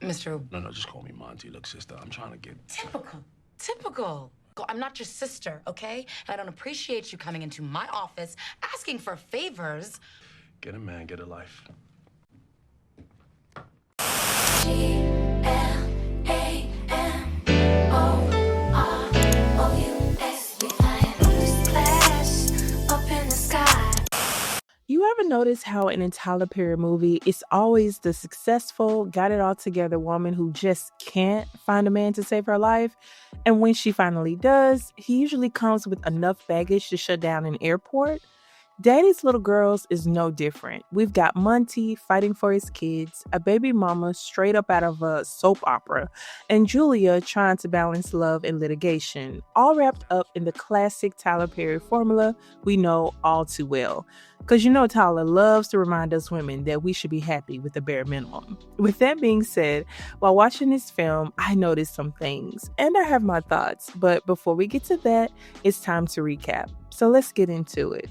Mr. No, just call me Monty. Look, sister, I'm trying to get... Typical. I'm not your sister, okay? I don't appreciate you coming into my office asking for favors. Get a man, get a life. You ever notice how in a Tyler Perry movie, it's always the successful, got it all together woman who just can't find a man to save her life? And when she finally does, he usually comes with enough baggage to shut down an airport. Daddy's Little Girls is no different. We've got Monty fighting for his kids, a baby mama straight up out of a soap opera, and Julia trying to balance love and litigation, all wrapped up in the classic Tyler Perry formula we know all too well. Because you know Tyler loves to remind us women that we should be happy with the bare minimum. With that being said, while watching this film, I noticed some things, and I have my thoughts. But before we get to that, it's time to recap. So let's get into it.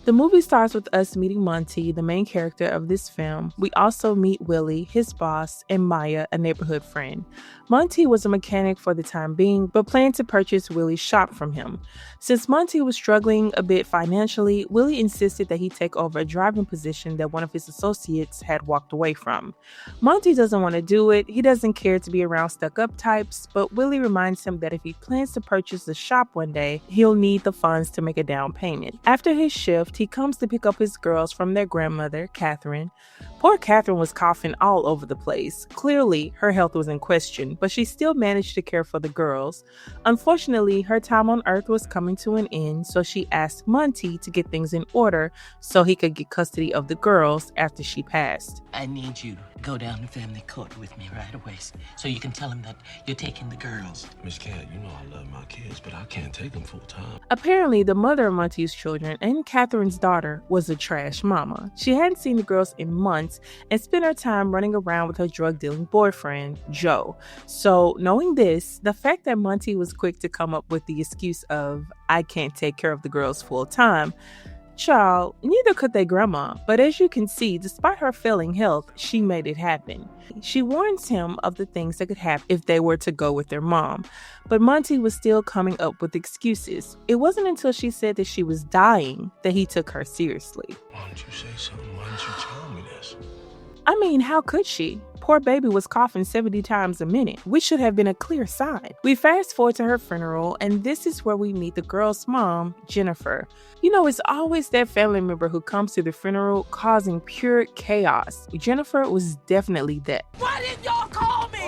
The movie starts with us meeting Monty, the main character of this film. We also meet Willie, his boss, and Maya, a neighborhood friend. Monty was a mechanic for the time being, but planned to purchase Willie's shop from him. Since Monty was struggling a bit financially, Willie insisted that he take over a driving position that one of his associates had walked away from. Monty doesn't want to do it. He doesn't care to be around stuck-up types, but Willie reminds him that if he plans to purchase the shop one day, he'll need the funds to make a down payment. After his shift, he comes to pick up his girls from their grandmother, Catherine. Poor Catherine was coughing all over the place. Clearly, her health was in question, but she still managed to care for the girls. Unfortunately, her time on Earth was coming to an end, so she asked Monty to get things in order so he could get custody of the girls after she passed. I need you to go down to family court with me right away so you can tell him that you're taking the girls. Miss Cat, you know I love my kids, but I can't take them full time. Apparently, the mother of Monty's children and Catherine's daughter was a trash mama. She hadn't seen the girls in months and spent her time running around with her drug-dealing boyfriend, Joe. So, knowing this, the fact that Monty was quick to come up with the excuse of, I can't take care of the girls full time, child, neither could their grandma, but as you can see, despite her failing health, she made it happen. She warns him of the things that could happen if they were to go with their mom, but Monty was still coming up with excuses. It wasn't until she said that she was dying that he took her seriously. Why don't you say something? Why didn't you tell me this? I mean, how could she? Poor baby was coughing 70 times a minute, which should have been a clear sign. We fast forward to her funeral, and this is where we meet the girl's mom, Jennifer. You know, it's always that family member who comes to the funeral causing pure chaos. Jennifer was definitely that. Why didn't y'all call me?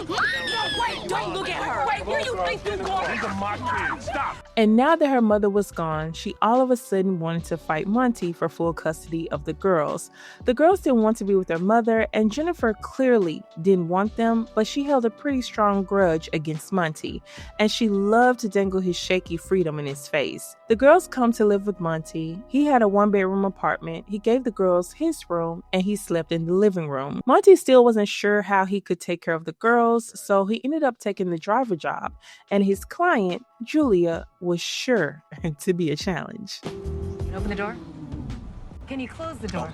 Wait, don't look at her. Wait, where you think you're going? These are my kids. Stop. And now that her mother was gone, she all of a sudden wanted to fight Monty for full custody of the girls. The girls didn't want to be with their mother, and Jennifer clearly didn't want them, but she held a pretty strong grudge against Monty, and she loved to dangle his shaky freedom in his face. The girls come to live with Monty. He had a one-bedroom apartment. He gave the girls his room, and he slept in the living room. Monty still wasn't sure how he could take care of the girls, so he ended up taking the driver job, and his client, Julia, was sure to be a challenge. Can you open the door? Can you close the door?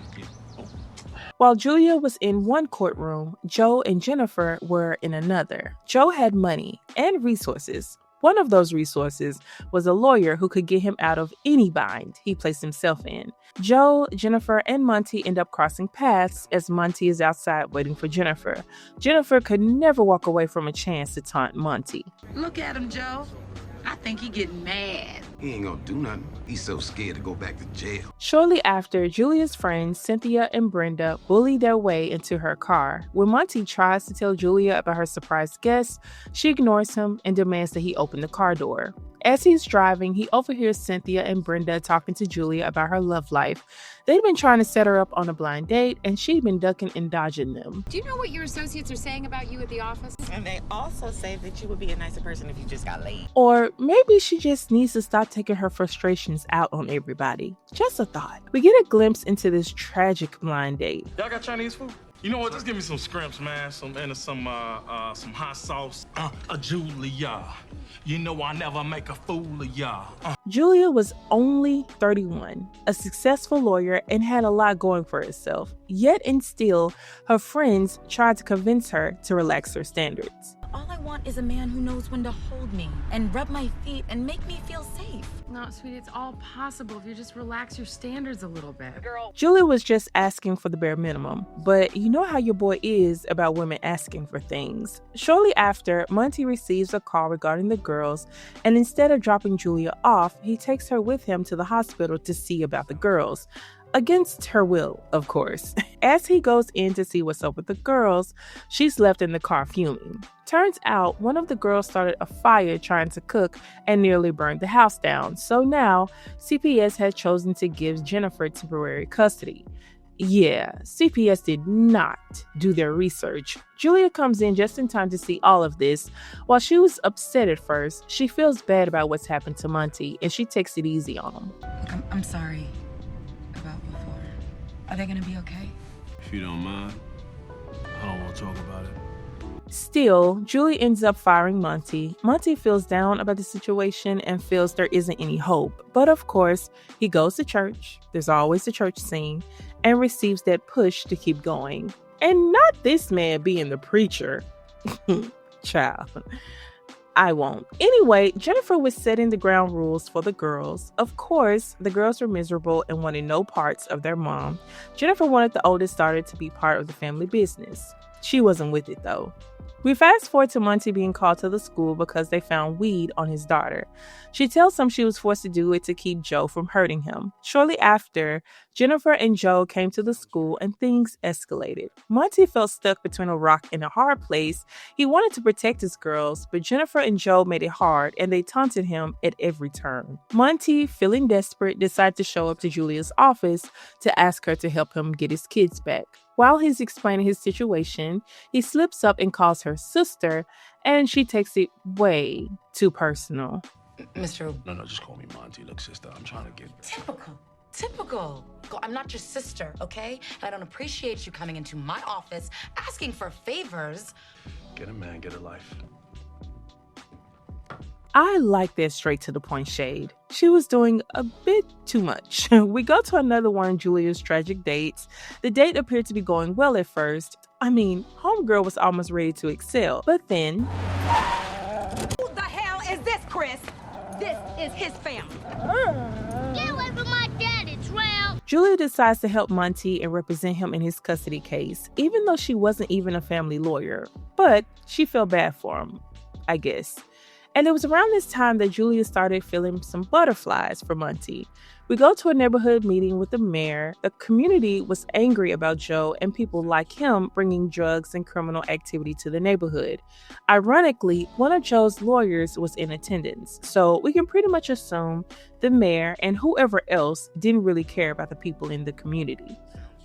While Julia was in one courtroom, Joe and Jennifer were in another. Joe had money and resources. One of those resources was a lawyer who could get him out of any bind he placed himself in. Joe, Jennifer, and Monty end up crossing paths as Monty is outside waiting for Jennifer. Jennifer could never walk away from a chance to taunt Monty. Look at him, Joe. I think he getting mad. He ain't gonna do nothing. He's so scared to go back to jail. Shortly after, Julia's friends, Cynthia and Brenda, bully their way into her car. When Monty tries to tell Julia about her surprise guest, she ignores him and demands that he open the car door. As he's driving, he overhears Cynthia and Brenda talking to Julia about her love life. They'd been trying to set her up on a blind date, and she'd been ducking and dodging them. Do you know what your associates are saying about you at the office? And they also say that you would be a nicer person if you just got laid. Or maybe she just needs to stop taking her frustrations out on everybody. Just a thought. We get a glimpse into this tragic blind date. Y'all got Chinese food? You know what? Just give me some scrimps, man. Some hot sauce. Julia. You know I never make a fool of y'all. Julia was only 31, a successful lawyer, and had a lot going for herself. Yet and still, her friends tried to convince her to relax her standards. All I want is a man who knows when to hold me and rub my feet and make me feel safe. No, sweetie, it's all possible if you just relax your standards a little bit. Girl. Julia was just asking for the bare minimum, but you know how your boy is about women asking for things. Shortly after, Monty receives a call regarding the girls, and instead of dropping Julia off, he takes her with him to the hospital to see about the girls. Against her will, of course. As he goes in to see what's up with the girls, she's left in the car fuming. Turns out one of the girls started a fire trying to cook and nearly burned the house down. So now CPS has chosen to give Jennifer temporary custody. Yeah, CPS did not do their research. Julia comes in just in time to see all of this. While she was upset at first, she feels bad about what's happened to Monty, and she takes it easy on him. I'm sorry about before. Are they gonna be okay? If you don't mind, I don't want to talk about it. Still, Julie ends up firing Monty. Monty feels down about the situation and feels there isn't any hope. But of course, he goes to church. There's always a church scene. And receives that push to keep going. And not this man being the preacher. Child. I won't. Anyway, Jennifer was setting the ground rules for the girls. Of course, the girls were miserable and wanted no parts of their mom. Jennifer wanted the oldest daughter to be part of the family business. She wasn't with it though. We fast forward to Monty being called to the school because they found weed on his daughter. She tells him she was forced to do it to keep Joe from hurting him. Shortly after, Jennifer and Joe came to the school and things escalated. Monty felt stuck between a rock and a hard place. He wanted to protect his girls, but Jennifer and Joe made it hard and they taunted him at every turn. Monty, feeling desperate, decided to show up to Julia's office to ask her to help him get his kids back. While he's explaining his situation, he slips up and calls her sister, and she takes it way too personal. Mr. No, just call me Monty. Look, sister, I'm trying to get... Typical. I'm not your sister, okay? And I don't appreciate you coming into my office asking for favors. Get a man, get a life. I like that straight to the point shade. She was doing a bit too much. We go to another one of Julia's tragic dates. The date appeared to be going well at first. I mean, homegirl was almost ready to excel, but then... Who the hell is this, Chris? This is his family. Get away from my daddy, Trail. Julia decides to help Monty and represent him in his custody case, even though she wasn't even a family lawyer. But she felt bad for him, I guess. And it was around this time that Julia started feeling some butterflies for Monty. We go to a neighborhood meeting with the mayor. The community was angry about Joe and people like him bringing drugs and criminal activity to the neighborhood. Ironically, one of Joe's lawyers was in attendance, so we can pretty much assume the mayor and whoever else didn't really care about the people in the community.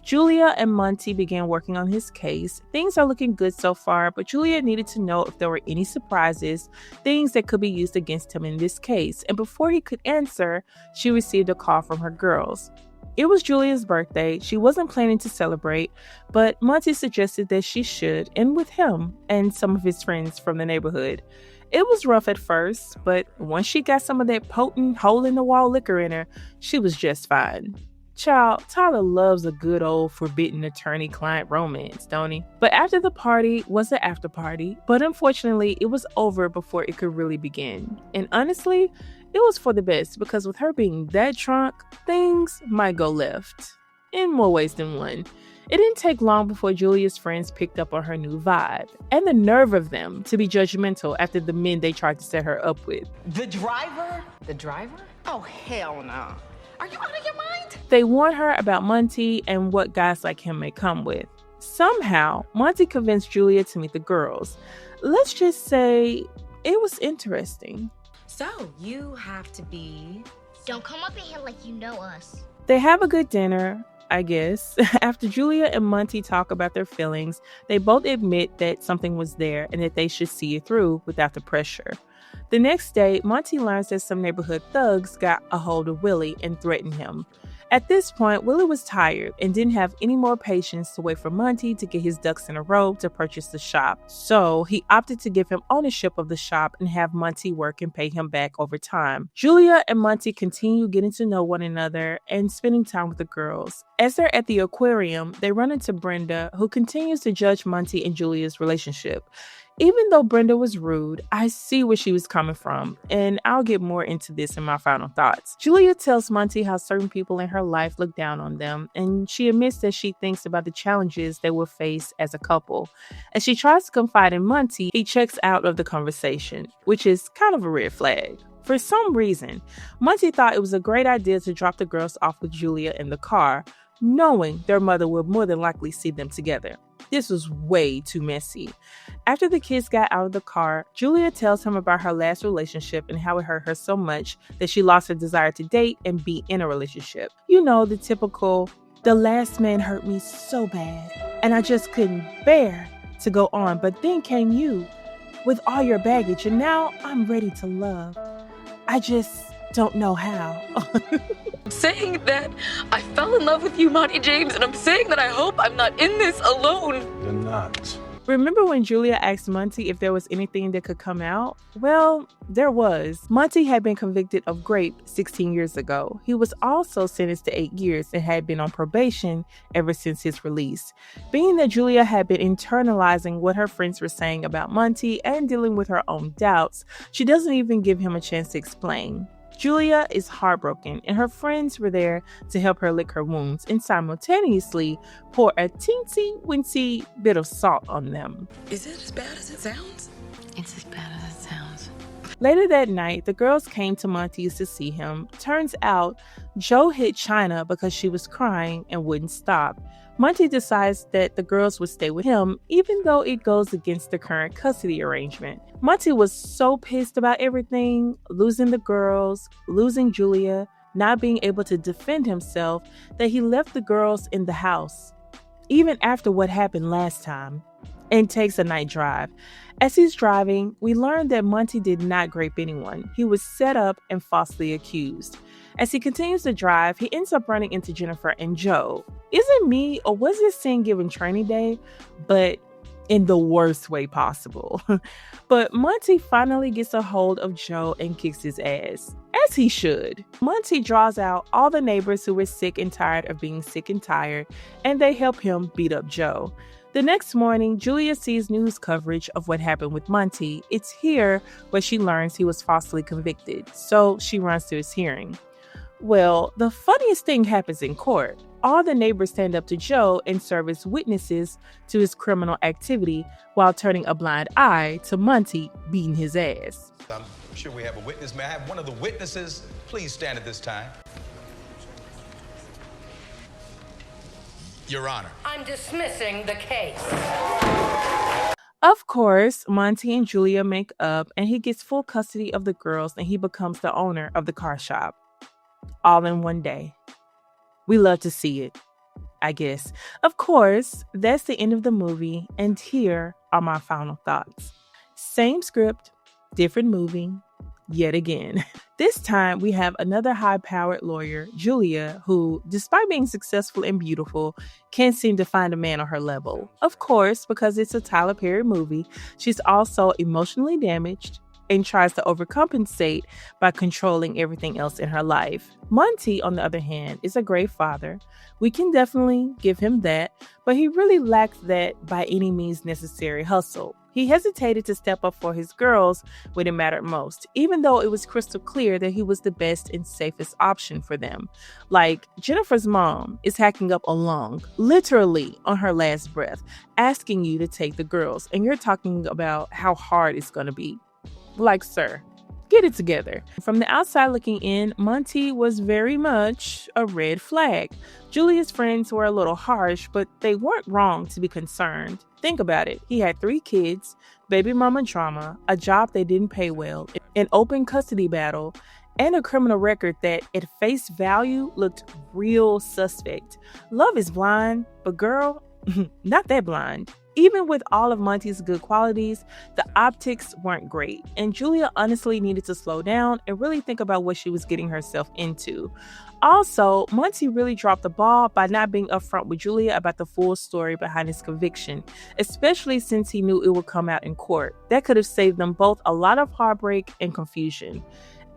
Julia and Monty began working on his case. Things are looking good so far, but Julia needed to know if there were any surprises, things that could be used against him in this case. And before he could answer, she received a call from her girls. It was Julia's birthday. She wasn't planning to celebrate, but Monty suggested that she should, and with him and some of his friends from the neighborhood. It was rough at first, but once she got some of that potent hole-in-the-wall liquor in her, she was just fine. Child, Tyler loves a good old forbidden attorney-client romance, don't he? But after the party was the after party, but unfortunately, it was over before it could really begin. And honestly, it was for the best because with her being that drunk, things might go left. In more ways than one. It didn't take long before Julia's friends picked up on her new vibe, and the nerve of them to be judgmental after the men they tried to set her up with. The driver? The driver? Oh, hell no. Are you out of your mind? They warned her about Monty and what guys like him may come with. Somehow, Monty convinced Julia to meet the girls. Let's just say it was interesting. So, you have to be... Don't come up in here like you know us. They have a good dinner, I guess. After Julia and Monty talk about their feelings, they both admit that something was there and that they should see it through without the pressure. The next day, Monty learns that some neighborhood thugs got a hold of Willie and threatened him. At this point, Willie was tired and didn't have any more patience to wait for Monty to get his ducks in a row to purchase the shop. So he opted to give him ownership of the shop and have Monty work and pay him back over time. Julia and Monty continue getting to know one another and spending time with the girls. As they're at the aquarium, they run into Brenda, who continues to judge Monty and Julia's relationship. Even though Brenda was rude, I see where she was coming from, and I'll get more into this in my final thoughts. Julia tells Monty how certain people in her life look down on them, and she admits that she thinks about the challenges they will face as a couple. As she tries to confide in Monty, he checks out of the conversation, which is kind of a red flag. For some reason, Monty thought it was a great idea to drop the girls off with Julia in the car, knowing their mother would more than likely see them together. This was way too messy. After the kids got out of the car, Julia tells him about her last relationship and how it hurt her so much that she lost her desire to date and be in a relationship. You know, the typical, the last man hurt me so bad and I just couldn't bear to go on, but then came you with all your baggage and now I'm ready to love. I just don't know how. I'm saying that I fell in love with you, Monty James, and I'm saying that I hope I'm not in this alone. You're not. Remember when Julia asked Monty if there was anything that could come out? Well, there was. Monty had been convicted of rape 16 years ago. He was also sentenced to 8 years and had been on probation ever since his release. Being that Julia had been internalizing what her friends were saying about Monty and dealing with her own doubts, she doesn't even give him a chance to explain. Julia is heartbroken, and her friends were there to help her lick her wounds and simultaneously pour a teensy-weensy bit of salt on them. Is it as bad as it sounds? It's as bad as it sounds. Later that night, the girls came to Monty's to see him. Turns out, Joe hit China because she was crying and wouldn't stop. Monty decides that the girls would stay with him, even though it goes against the current custody arrangement. Monty was so pissed about everything, losing the girls, losing Julia, not being able to defend himself, that he left the girls in the house, even after what happened last time, and takes a night drive. As he's driving, we learn that Monty did not grape anyone. He was set up and falsely accused. As he continues to drive, he ends up running into Jennifer and Joe. Is it me, or was this scene given Training Day, but in the worst way possible? But Monty finally gets a hold of Joe and kicks his ass, as he should. Monty draws out all the neighbors who were sick and tired of being sick and tired, and they help him beat up Joe. The next morning, Julia sees news coverage of what happened with Monty. It's here where she learns he was falsely convicted, so she runs to his hearing. Well, the funniest thing happens in court. All the neighbors stand up to Joe and serve as witnesses to his criminal activity while turning a blind eye to Monty beating his ass. I'm sure we have a witness. May I have one of the witnesses please stand at this time? Your Honor. I'm dismissing the case. Of course, Monty and Julia make up and he gets full custody of the girls and he becomes the owner of the car shop. All in one day. We love to see it, I guess. Of course, that's the end of the movie, and here are my final thoughts. Same script, different movie, yet again. This time, we have another high-powered lawyer, Julia, who, despite being successful and beautiful, can't seem to find a man on her level. Of course, because it's a Tyler Perry movie, she's also emotionally damaged and tries to overcompensate by controlling everything else in her life. Monty, on the other hand, is a great father. We can definitely give him that, but he really lacked that by any means necessary hustle. He hesitated to step up for his girls when it mattered most, even though it was crystal clear that he was the best and safest option for them. Like, Jennifer's mom is hacking up a lung, literally on her last breath, asking you to take the girls, and you're talking about how hard it's going to be. Like, sir, get it together. From the outside looking in, Monty was very much a red flag. Julia's friends were a little harsh, but they weren't wrong to be concerned. Think about it. He had 3 kids, baby mama drama, a job that didn't pay well, an open custody battle, and a criminal record that, at face value, looked real suspect. Love is blind, but girl, not that blind. Even with all of Monty's good qualities, the optics weren't great, and Julia honestly needed to slow down and really think about what she was getting herself into. Also, Monty really dropped the ball by not being upfront with Julia about the full story behind his conviction, especially since he knew it would come out in court. That could have saved them both a lot of heartbreak and confusion.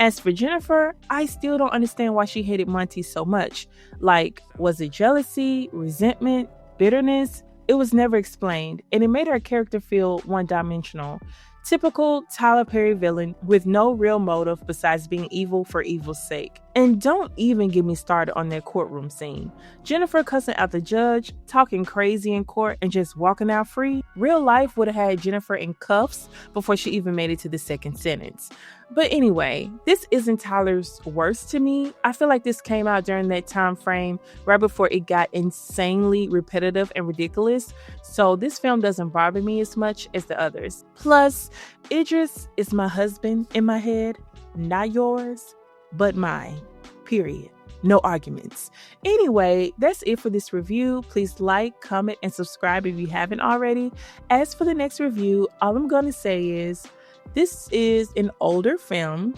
As for Jennifer, I still don't understand why she hated Monty so much. Like, was it jealousy, resentment, bitterness? It was never explained, and it made her character feel one-dimensional. Typical Tyler Perry villain with no real motive besides being evil for evil's sake. And don't even get me started on that courtroom scene. Jennifer cussing out the judge, talking crazy in court, and just walking out free. Real life would have had Jennifer in cuffs before she even made it to the second sentence. But anyway, this isn't Tyler's worst to me. I feel like this came out during that time frame right before it got insanely repetitive and ridiculous. So this film doesn't bother me as much as the others. Plus, Idris is my husband in my head, not yours, but mine. Period. No arguments. Anyway, that's it for this review. Please like, comment, and subscribe if you haven't already. As for the next review, all I'm going to say is, this is an older film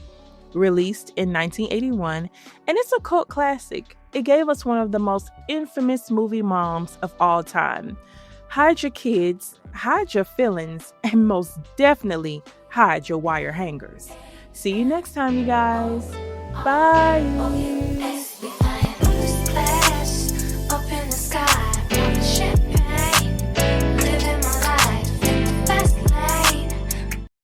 released in 1981, and it's a cult classic. It gave us one of the most infamous movie moms of all time. Hide your kids, hide your feelings, and most definitely hide your wire hangers. See you next time, you guys. Bye.